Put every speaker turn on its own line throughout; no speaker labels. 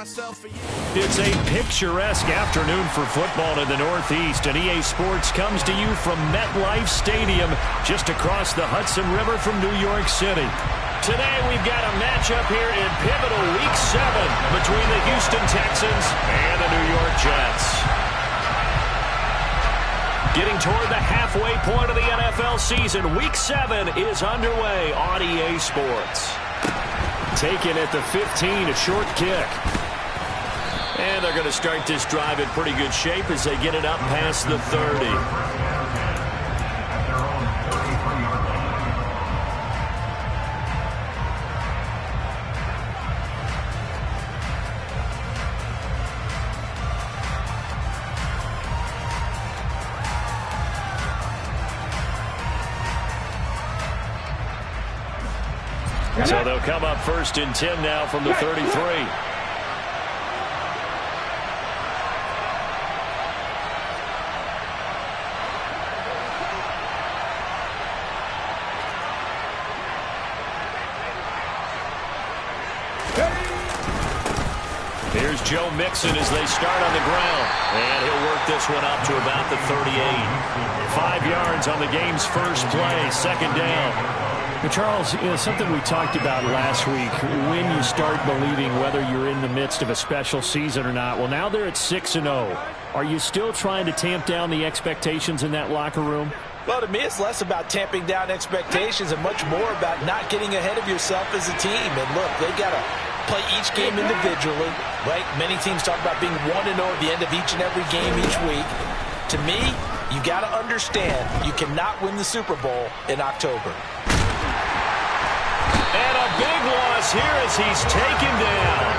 myself for you.
It's a picturesque afternoon for football in the Northeast, and EA Sports comes to you from MetLife Stadium, just across the Hudson River from New York City. Today we've got a matchup here in pivotal Week 7 between the Houston Texans and the New York Jets. Getting toward the halfway point of the NFL season, Week 7 is underway on EA Sports. Taken at the 15, a short kick. And they're going to start this drive in pretty good shape as they get it up past the 30. So they'll come up 1st and 10 now from the 33. Here's Joe Mixon as they start on the ground. And he'll work this one up to about the 38. 5 yards on the game's first play, 2nd down.
Charles, something we talked about last week, when you start believing whether you're in the midst of a special season or not. Well, now they're at 6-0. Are you still trying to tamp down the expectations in that locker room?
Well, to me, it's less about tamping down expectations and much more about not getting ahead of yourself as a team. And look, they got to play each game individually, right? Many teams talk about being 1-0 at the end of each and every game each week. To me, you got to understand you cannot win the Super Bowl in October.
And a big loss here as he's taken down.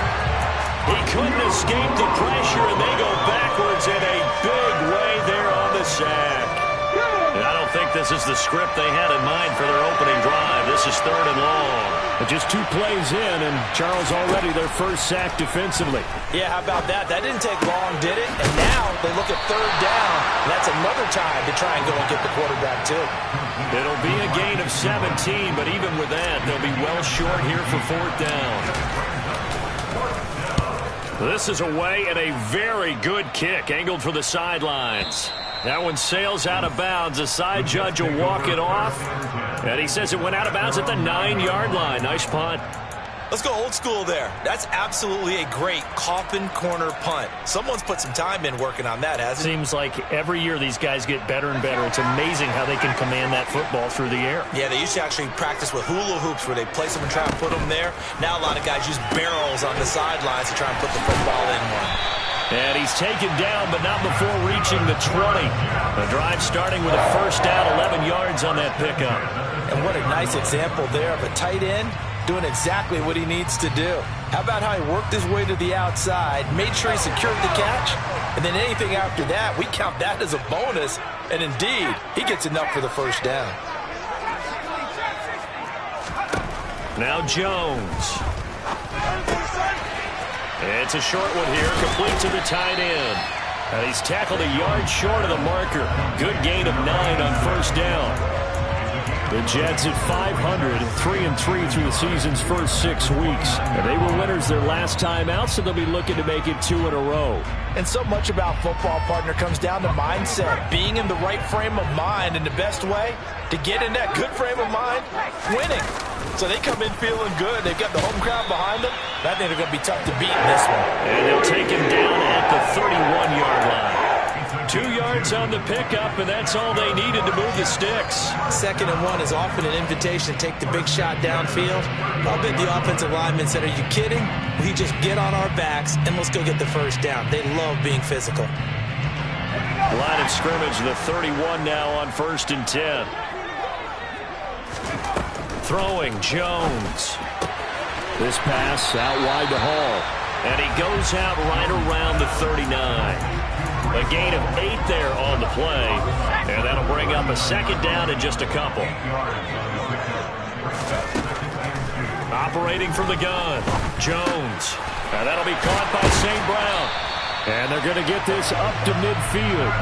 He couldn't escape the pressure, and they go backwards in a big way there on the sack. And I don't think this is the script they had in mind for their opening drive. This is 3rd and long.
But just 2 plays in, and Charles already their first sack defensively.
Yeah, how about that? That didn't take long, did it? And now they look at 3rd down. And that's another time to try and go and get the quarterback, too.
It'll be a gain of 17, but even with that, they'll be well short here for 4th down. This is away and a very good kick, angled for the sidelines. That one sails out of bounds. The side judge will walk it off. And he says it went out of bounds at the 9-yard line. Nice punt.
Let's go old school there. That's absolutely a great coffin corner punt. Someone's put some time in working on that, hasn't it?
Seems like every year these guys get better and better. It's amazing how they can command that football through the air.
Yeah, they used to actually practice with hula hoops where they place them and try and put them there. Now a lot of guys use barrels on the sidelines to try and put the football in one.
And he's taken down, but not before reaching the 20. The drive starting with a 1st down, 11 yards on that pickup.
And what a nice example there of a tight end doing exactly what he needs to do. How about how he worked his way to the outside, made sure he secured the catch, and then anything after that, we count that as a bonus. And indeed, he gets enough for the 1st down.
Now Jones. It's a short one here, complete to the tight end. And he's tackled a yard short of the marker. Good gain of 9 on 1st down. The Jets at 500, 3-3 through the season's first 6 weeks. And they were winners their last time out, so they'll be looking to make it 2 in a row.
And so much about football, partner, comes down to mindset. Being in the right frame of mind, and the best way to get in that good frame of mind, winning. So they come in feeling good. They've got the home crowd behind them. I think they're going to be tough to beat in this one.
And they'll take him down at the 31-yard line. 2 yards on the pickup, and that's all they needed to move the sticks.
2nd and 1 is often an invitation to take the big shot downfield. I'll bet the offensive lineman said, "Are you kidding? We just get on our backs and let's go get the 1st down." They love being physical.
Line of scrimmage, the 31 now on 1st and 10. Throwing Jones. This pass out wide to Hall. And he goes out right around the 39. A gain of 8 there on the play. And that'll bring up a 2nd down in just a couple. Operating from the gun, Jones. And that'll be caught by St. Brown.
And they're going to get this up to midfield.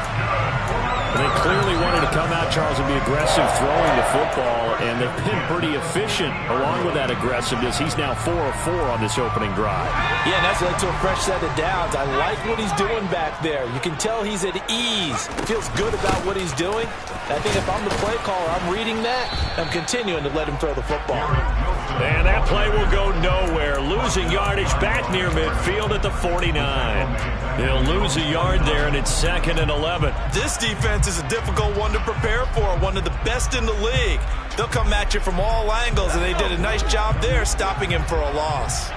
They clearly wanted to come out, Charles, and be aggressive throwing the football, and they've been pretty efficient along with that aggressiveness. He's now 4 of 4 on this opening drive.
Yeah, and that's led to a fresh set of downs. I like what he's doing back there. You can tell he's at ease. Feels good about what he's doing. I think if I'm the play caller, I'm reading that. I'm continuing to let him throw the football.
And that play will go nowhere. Losing yardage back near midfield at the 49. He'll lose a yard there, and it's 2nd and 11.
This defense is a difficult one to prepare for, one of the best in the league. They'll come at you from all angles, and they did a nice job there stopping him for a loss.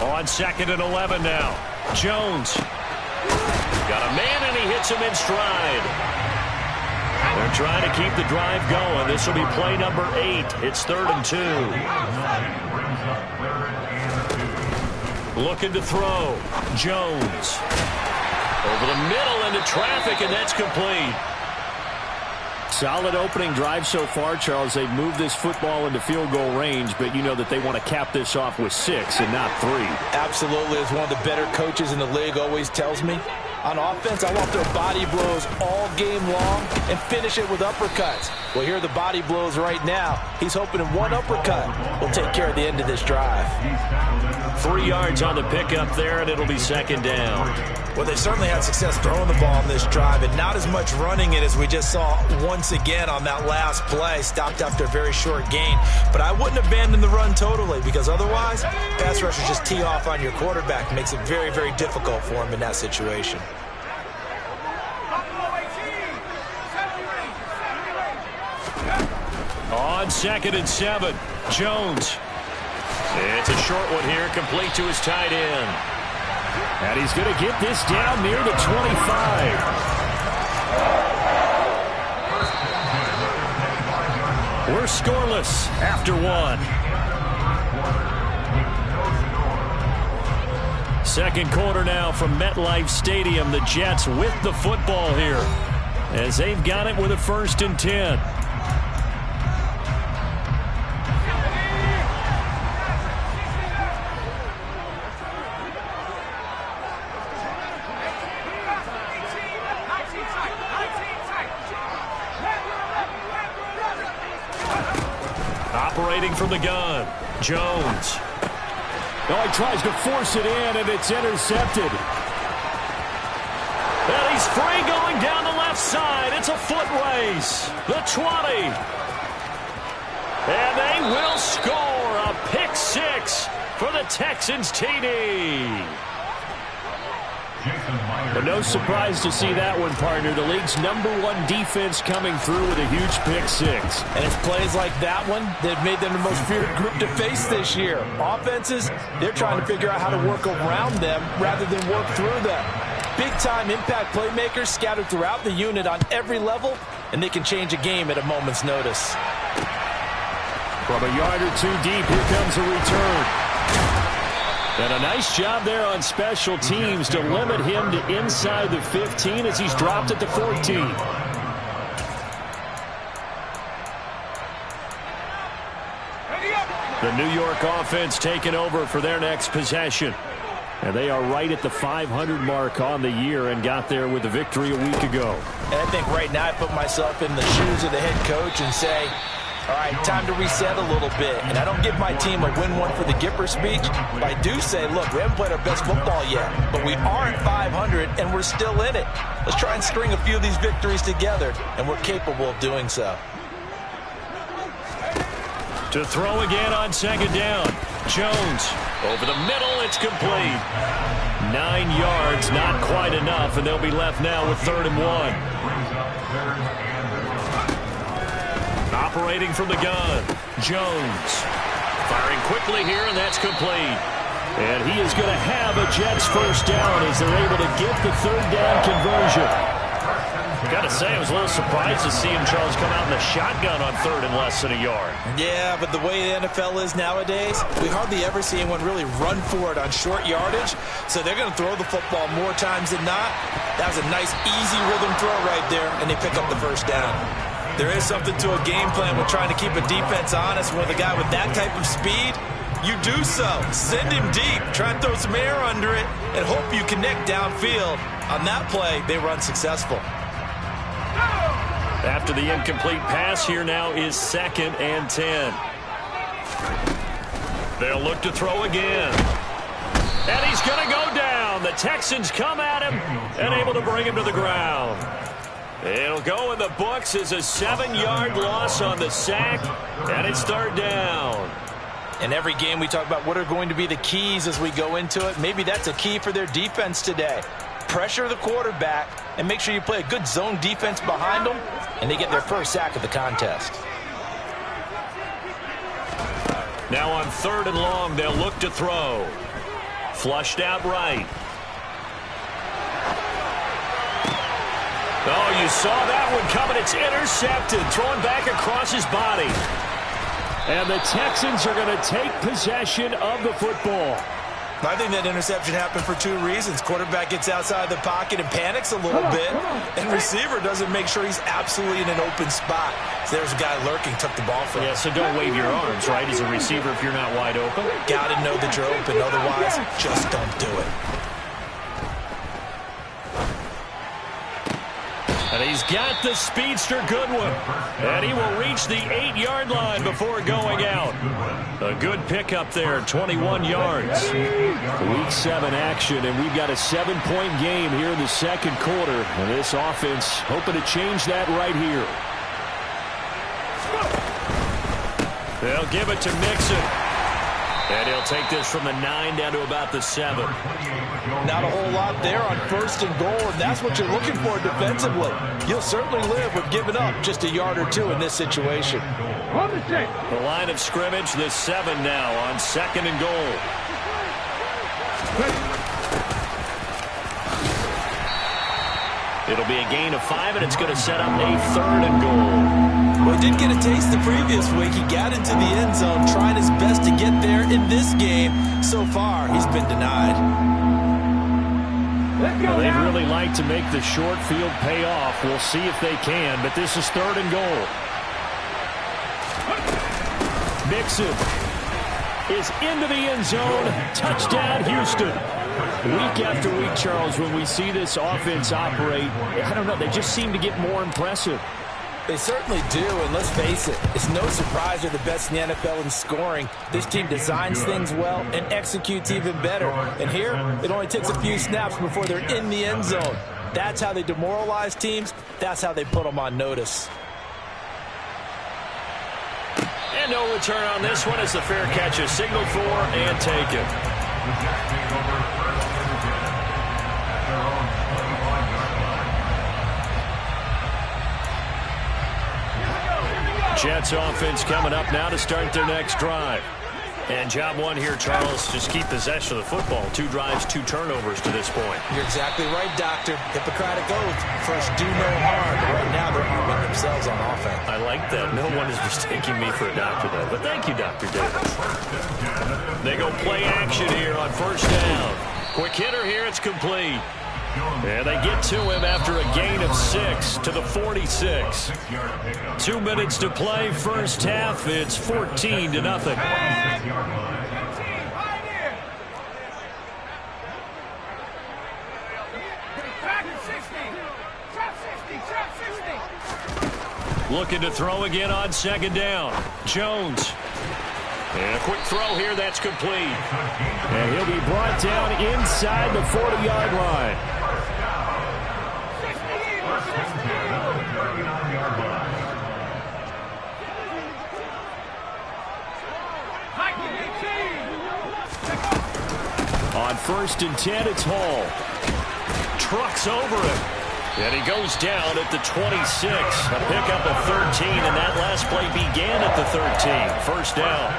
On 2nd and 11 now. Jones. Got a man, and he hits him in stride. They're trying to keep the drive going. This will be play number 8. It's 3rd and 2. Looking to throw. Jones. Over the middle into traffic, and that's complete.
Solid opening drive so far, Charles. They've moved this football into field goal range, but you know that they want to cap this off with 6 and not 3.
Absolutely. As one of the better coaches in the league always tells me, on offense, I want their body blows all game long and finish it with uppercuts. Well, here are the body blows right now. He's hoping in one uppercut will take care of the end of this drive.
3 yards on the pickup there, and it'll be 2nd down.
Well, they certainly had success throwing the ball in this drive, and not as much running it as we just saw once again on that last play. Stopped after a very short gain. But I wouldn't abandon the run totally, because otherwise, pass rushers just tee off on your quarterback. Makes it very, very difficult for him in that situation.
On 2nd and 7, Jones. It's a short one here, complete to his tight end.
And he's going to get this down near the 25. We're scoreless after 1. Second quarter now from MetLife Stadium. The Jets with the football here as they've got it with a 1st and 10. Operating from the gun, Jones. Oh, he tries to force it in, and it's intercepted.
And he's free going down the left side. It's a foot race. The 20. And they will score a pick 6 for the Texans TD.
But no surprise to see that one, partner. The league's #1 defense coming through with a huge pick 6.
And it's plays like that one that have made them the most feared group to face this year. Offenses, they're trying to figure out how to work around them rather than work through them. Big-time impact playmakers scattered throughout the unit on every level, and they can change a game at a moment's notice.
From a yard or 2 deep, here comes a return. And a nice job there on special teams to limit him to inside the 15 as he's dropped at the 14. The New York offense taking over for their next possession. And they are right at the 500 mark on the year and got there with a victory a week ago.
And I think right now I put myself in the shoes of the head coach and say, all right, time to reset a little bit. And I don't give my team a win one for the Gipper speech, but I do say, look, we haven't played our best football yet, but we are at 500 and we're still in it. Let's try and string a few of these victories together, and we're capable of doing so.
To throw again on 2nd down. Jones over the middle. It's complete. 9 yards, not quite enough, and they'll be left now with 3rd and 1. Operating from the gun, Jones. Firing quickly here, and that's complete.
And he is going to have a Jets 1st down as they're able to get the 3rd down conversion.
Got to say, I was a little surprised to see him, Charles, come out in the shotgun on 3rd and less than a yard.
Yeah, but the way the NFL is nowadays, we hardly ever see anyone really run for it on short yardage. So they're going to throw the football more times than not. That was a nice, easy rhythm throw right there, and they pick up the 1st down. There is something to a game plan with trying to keep a defense honest with a guy with that type of speed. you do so. Send him deep. Try and throw some air under it and hope you connect downfield. On that play, they were unsuccessful.
After the incomplete pass, here now is 2nd and 10. They'll look to throw again. And he's going to go down. The Texans come at him and able to bring him to the ground. It'll go in the books as a 7-yard loss on the sack, and it's 3rd down.
In every game, we talk about what are going to be the keys as we go into it. Maybe that's a key for their defense today. Pressure the quarterback and make sure you play a good zone defense behind them, and they get their first sack of the contest.
Now on 3rd and long, they'll look to throw. Flushed out right. Oh, you saw that one coming. It's intercepted. Thrown back across his body.
And the Texans are going to take possession of the football.
I think that interception happened for 2 reasons. Quarterback gets outside the pocket and panics a little bit, and receiver doesn't make sure he's absolutely in an open spot. So there's a guy lurking, took the ball from him.
Yeah, so don't wave your arms, right, as a receiver if you're not wide open.
Got to know that you're open. Otherwise, just don't do it.
And he's got the speedster Goodwin. And he will reach the 8-yard line before going out. A good pickup there, 21 yards.
Week 7 action, and we've got a 7-point game here in the 2nd quarter. And this offense hoping to change that right here.
They'll give it to Mixon. And he'll take this from the 9 down to about the 7.
Not a whole lot there on 1st and goal, and that's what you're looking for defensively. You'll certainly live with giving up just a yard or 2 in this situation.
The line of scrimmage, the 7 now on 2nd and goal. It'll be a gain of 5, and it's going to set up a 3rd and goal.
Well, he did get a taste the previous week. He got into the end zone, trying his best to get there in this game. So far, he's been denied.
Well, they'd really like to make the short field pay off. We'll see if they can, but this is 3rd and goal. Mixon is into the end zone. Touchdown, Houston. Week after week, Charles, when we see this offense operate, I don't know, they just seem to get more impressive.
They certainly do, and let's face it, it's no surprise they're the best in the NFL in scoring. This team designs things well and executes even better. And here, it only takes a few snaps before they're in the end zone. That's how they demoralize teams. That's how they put them on notice.
And no return on this one as the fair catch is signaled for and taken. Jets offense coming up now to start their next drive. And job 1 here, Charles, just keep possession of the football. 2 drives, 2 turnovers to this point.
You're exactly right, Doctor. Hippocratic oath. First, do no harm. Right now, they're harming themselves on offense.
I like that. No one is mistaking me for a doctor, though. But thank you, Dr. Davis. They go play action here on 1st down. Quick hitter here. It's complete. And they get to him after a gain of 6 to the 46. 2 minutes to play, first half. It's 14-0. Looking to throw again on 2nd down. Jones. And a quick throw here, that's complete.
And he'll be brought down inside the 40-yard line. On 1st and 10, it's Hall.
Trucks over him. And he goes down at the 26. A pickup of 13, and that last play began at the 13. 1st down.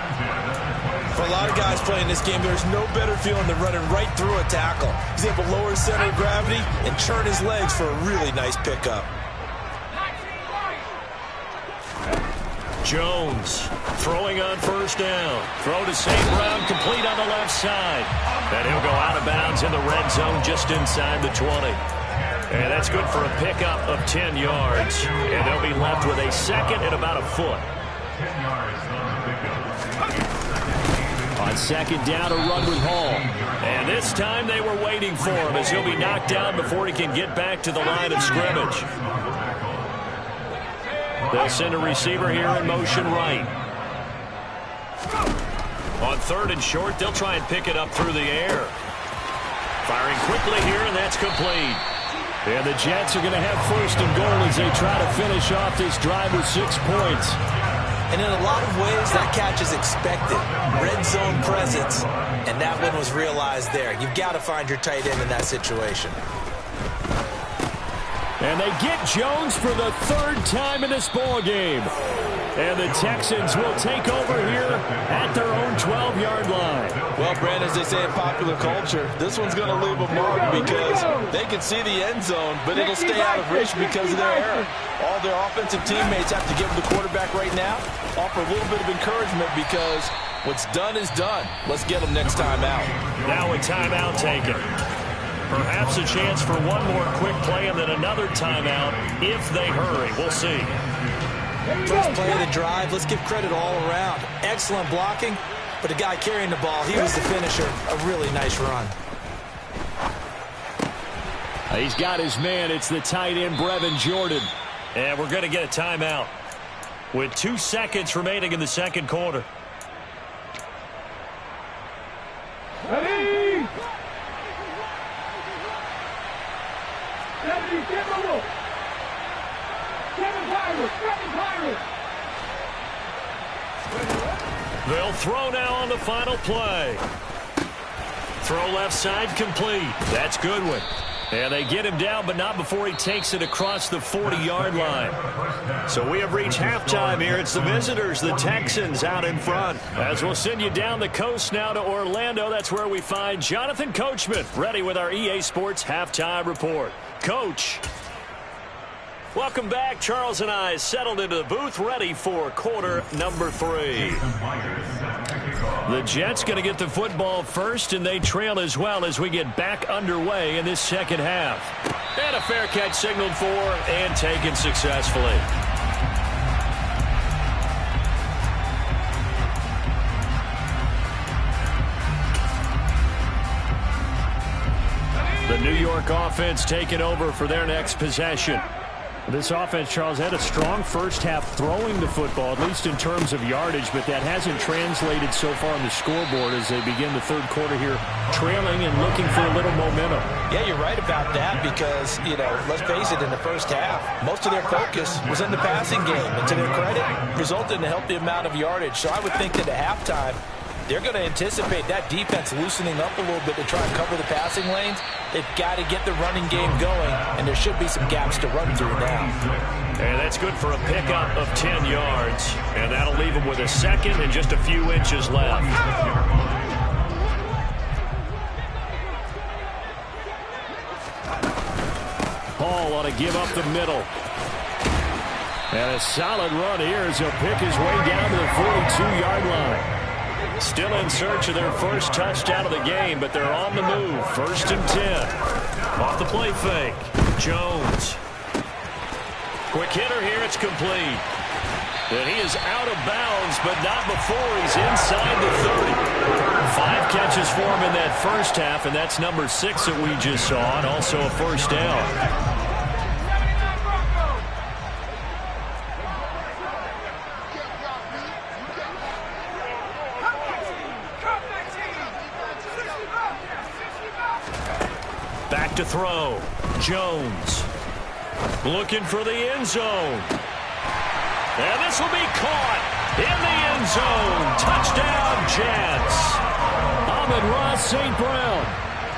For a lot of guys playing this game, there's no better feeling than running right through a tackle. He's able to lower his center of gravity and churn his legs for a really nice pickup.
Jones throwing on 1st down. Throw to St. Brown, complete on the left side. And he'll go out of bounds in the red zone just inside the 20. And that's good for a pickup of 10 yards. And they'll be left with a 2nd and about a foot.
On second down, a run with Hall.
And this time they were waiting for him as he'll be knocked down before he can get back to the line of scrimmage. They'll send a receiver here in motion right. On third and short, they'll try and pick it up through the air. Firing quickly here, and that's complete.
And the Jets are going to have first and goal as they try to finish off this drive with 6 points.
And in a lot of ways, that catch is expected. Red zone presence, and that one was realized there. You've got to find your tight end in that situation.
And they get Jones for the third time in this ballgame. And the Texans will take over here at their own 12-yard line.
Well, Brandon, as they say in popular culture, this one's going to leave a mark because they can see the end zone, but it'll stay out of reach because of their error. All their offensive teammates have to give the quarterback right now, offer a little bit of encouragement because what's done is done. Let's get them next time out.
Now a timeout taken. Perhaps a chance for one more quick play and then another timeout if they hurry. We'll see.
First play of the drive, let's give credit all around. Excellent blocking, but the guy carrying the ball, he was the finisher. A really nice run.
He's got his man. It's the tight end, Brevin Jordan.
And we're going to get a timeout with 2 seconds remaining in the second quarter.
Ready?
They'll throw now on the final play. Throw left side complete. That's Goodwin. And they get him down, but not before he takes it across the 40-yard line. So we have reached halftime here. It's the visitors, the Texans, out in front. As we'll send you down the coast now to Orlando. That's where we find Jonathan Coachman, ready with our EA Sports Halftime Report. Coach. Welcome back. Charles and I settled into the booth, ready for quarter number 3. The Jets going to get the football first, and they trail as well as we get back underway in this second half. And a fair catch signaled for and taken successfully. The New York offense taking over for their next possession.
This offense, Charles, had a strong first half throwing the football, at least in terms of yardage, but that hasn't translated so far on the scoreboard as they begin the third quarter here, trailing and looking for a little momentum.
Yeah, you're right about that because, let's face it, in the first half, most of their focus was in the passing game. And to their credit, resulted in a healthy amount of yardage. So I would think that at halftime, they're going to anticipate that defense loosening up a little bit to try and cover the passing lanes. They've got to get the running game going, and there should be some gaps to run through now.
And that's good for a pickup of 10 yards. And that'll leave them with a second and just a few inches left.
Hall ought to give up the middle. And a solid run here as he'll pick his way down to the 42-yard line.
Still in search of their first touchdown of the game, but they're on the move. First and 10. Off the play fake. Jones. Quick hitter here. It's complete. And he is out of bounds, but not before he's inside the 30. 5 catches for him in that first half, and that's number 6 that we just saw, and also a first down. Back to throw. Jones looking for the end zone. And this will be caught in the end zone. Touchdown, Jets.
Amon-Ra St. Brown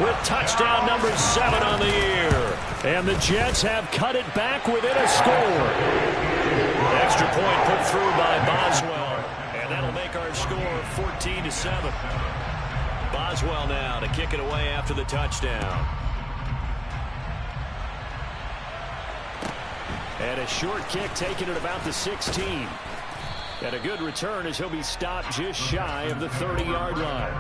with touchdown number 7 on the year.
And the Jets have cut it back within a score.
Extra point put through by Boswell. And that'll make our score 14-7. Boswell now to kick it away after the touchdown.
And a short kick taken at about the 16. And a good return as he'll be stopped just shy of the 30-yard line.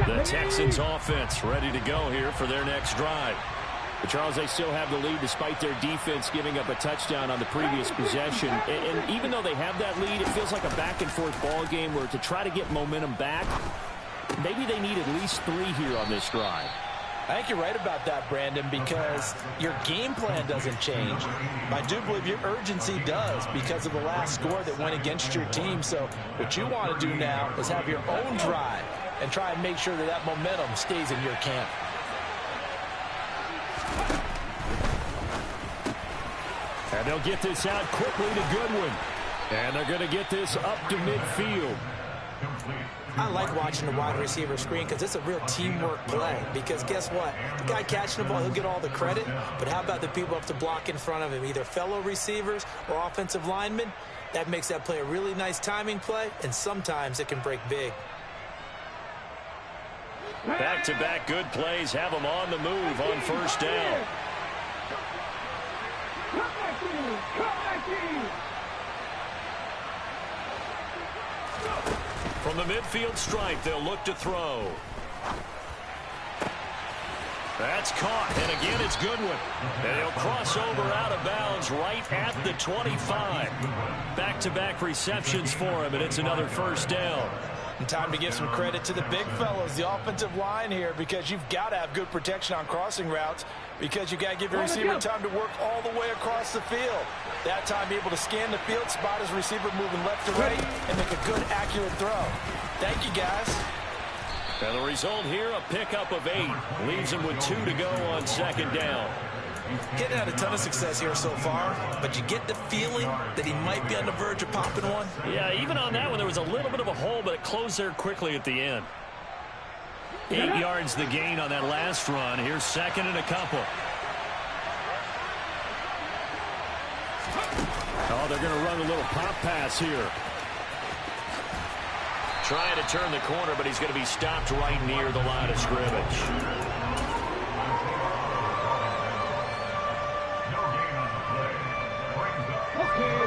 The Texans offense ready to go here for their next drive. But Charles, they still have the lead despite their defense giving up a touchdown on the previous possession. And even though they have that lead, it feels like a back-and-forth ball game where to try to get momentum back, maybe they need at least 3 here on this drive.
I think you're right about that, Brandon, because your game plan doesn't change. I do believe your urgency does because of the last score that went against your team. So what you want to do now is have your own drive and try and make sure that that momentum stays in your camp.
And they'll get this out quickly to Goodwin. And they're going to get this up to midfield.
I like watching the wide receiver screen because it's a real teamwork play. Because guess what? The guy catching the ball, he'll get all the credit. But how about the people up to block in front of him, either fellow receivers or offensive linemen? That makes that play a really nice timing play, and sometimes it can break big.
Back-to-back good plays have them on the move on first down. From the midfield stripe, they'll look to throw. That's caught, and again it's Goodwin. And he'll cross over out of bounds right at the 25. Back-to-back receptions for him, and it's another first down.
And time to give some credit to the big fellas, the offensive line here, because you've got to have good protection on crossing routes because you've got to give your receiver time to work all the way across the field. That time be able to scan the field, spot his receiver moving left to right, and make a good, accurate throw. Thank you, guys.
And the result here, a pickup of 8. Leaves him with 2 to go on second down.
Getting had a ton of success here so far, but you get the feeling that he might be on the verge of popping one.
Yeah, even on that one, there was a little bit of a hole, but it closed there quickly at the end. 8 yards the gain on that last run. Here's second and a couple.
Oh, they're going to run a little pop pass here.
Trying to turn the corner, but he's going to be stopped right near the line of scrimmage.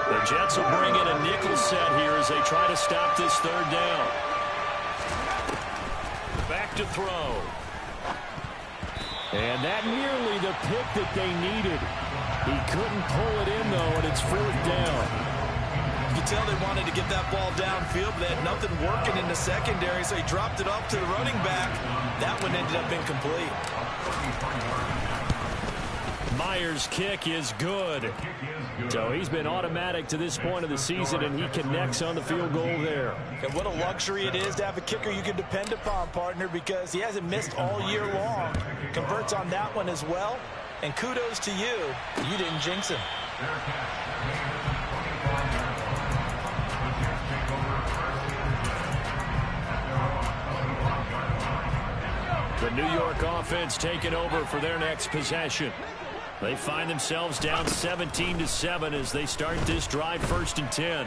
The Jets will bring in a nickel set here as they try to stop this third down. Back to throw.
And that nearly the pick that they needed. He couldn't pull it in, though, and it's fourth down.
You can tell they wanted to get that ball downfield, but they had nothing working in the secondary, so he dropped it off to the running back. That one ended up incomplete.
Myers' kick is good.
So he's been automatic to this point of the season, and he connects on the field goal there.
And what a luxury it is to have a kicker you can depend upon, partner, because he hasn't missed all year long. Converts on that one as well. And kudos to you. You didn't jinx him.
The New York offense taking over for their next possession. They find themselves down 17-7 as they start this drive, 1st and 10.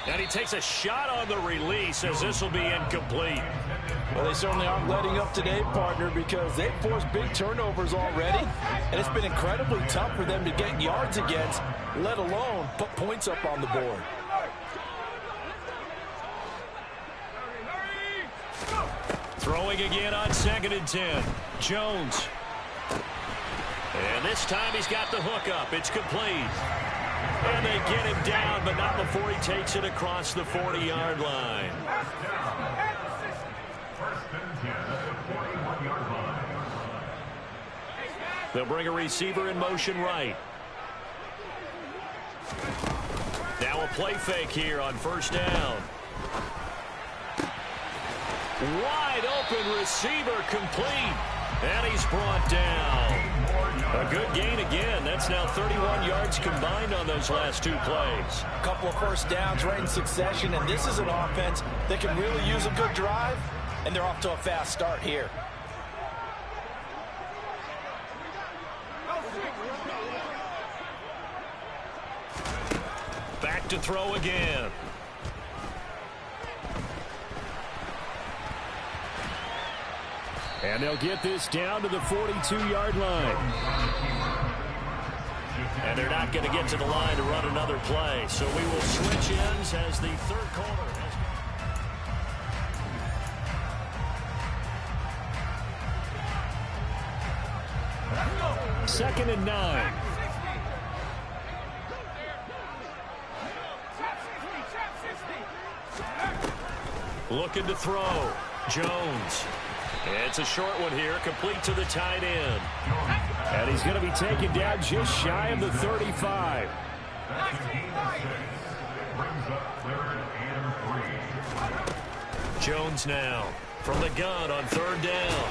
And he takes a shot on the release as this will be incomplete.
Well, they certainly aren't letting up today, partner, because they've forced big turnovers already. And it's been incredibly tough for them to get yards against, let alone put points up on the board.
Throwing again on 2nd and 10. Jones. And this time he's got the hook up. It's complete. And they get him down, but not before he takes it across the 40-yard line. They'll bring a receiver in motion right. Now a play fake here on 1st down. Wide open receiver complete. And he's brought down. A good gain again. That's now 31 yards combined on those last 2 plays.
A couple of first downs right in succession, and this is an offense that can really use a good drive, and they're off to a fast start here.
Back to throw again.
And they'll get this down to the 42-yard line.
And they're not going to get to the line to run another play. So we will switch ends as the third quarter.
2nd and 9.
Looking to throw. Jones. It's a short one here, complete to the tight end.
And he's going to be taken down just shy of the 35.
Jones now from the gun on 3rd down.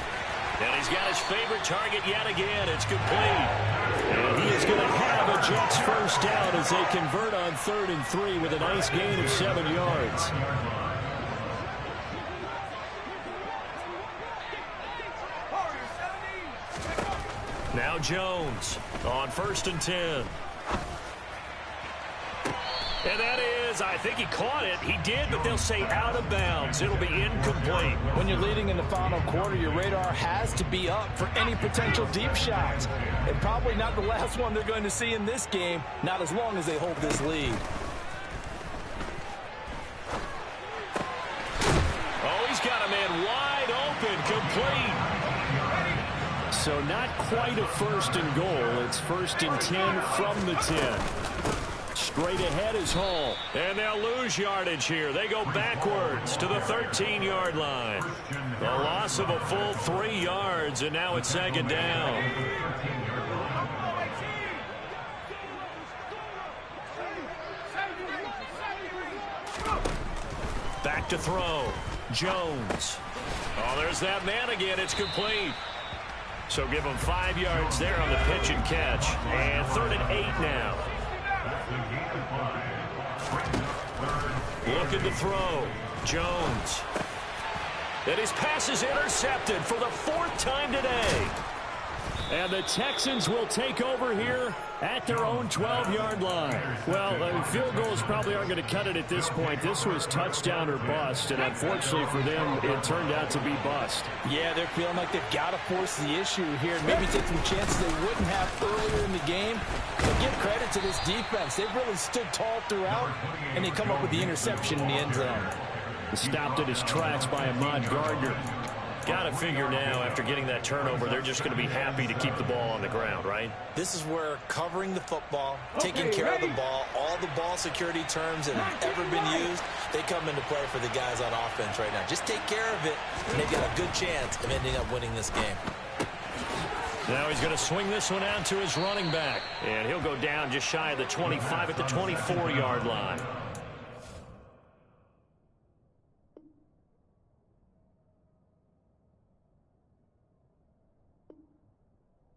And he's got his favorite target yet again. It's complete.
And he is going to have a Jets first down as they convert on 3rd and 3 with a nice gain of 7 yards.
Now Jones on 1st and 10. And that is, I think he caught it. He did, but they'll say out of bounds. It'll be incomplete.
When you're leading in the final quarter, your radar has to be up for any potential deep shots. And probably not the last one they're going to see in this game, not as long as they hold this lead.
Oh, he's got a man wide open, complete.
So not quite a 1st and goal. It's 1st and 10 from the 10. Straight ahead is Hall.
And they'll lose yardage here. They go backwards to the 13-yard line. The loss of a full 3 yards, and now it's 2nd down. Back to throw. Jones. Oh, there's that man again. It's complete. So give him 5 yards there on the pitch and catch. And 3rd and 8 now. Looking to throw. Jones. And his pass is intercepted for the 4th time today.
And the Texans will take over here at their own 12-yard line. Well, field goals probably aren't going to cut it at this point. This was touchdown or bust, and unfortunately for them, it turned out to be bust.
Yeah, they're feeling like they've got to force the issue here and maybe take some chances they wouldn't have earlier in the game. But give credit to this defense. They've really stood tall throughout, and they come up with the interception in the end zone.
Stopped at his tracks by Ahmad Gardner.
Got to figure now, after getting that turnover, they're just going to be happy to keep the ball on the ground, right?
This is where covering the football, taking care of the ball, all the ball security terms that have ever been used, they come into play for the guys on offense right now. Just take care of it, and they've got a good chance of ending up winning this game.
Now he's going to swing this one out to his running back. And he'll go down just shy of the 25 at the 24-yard line.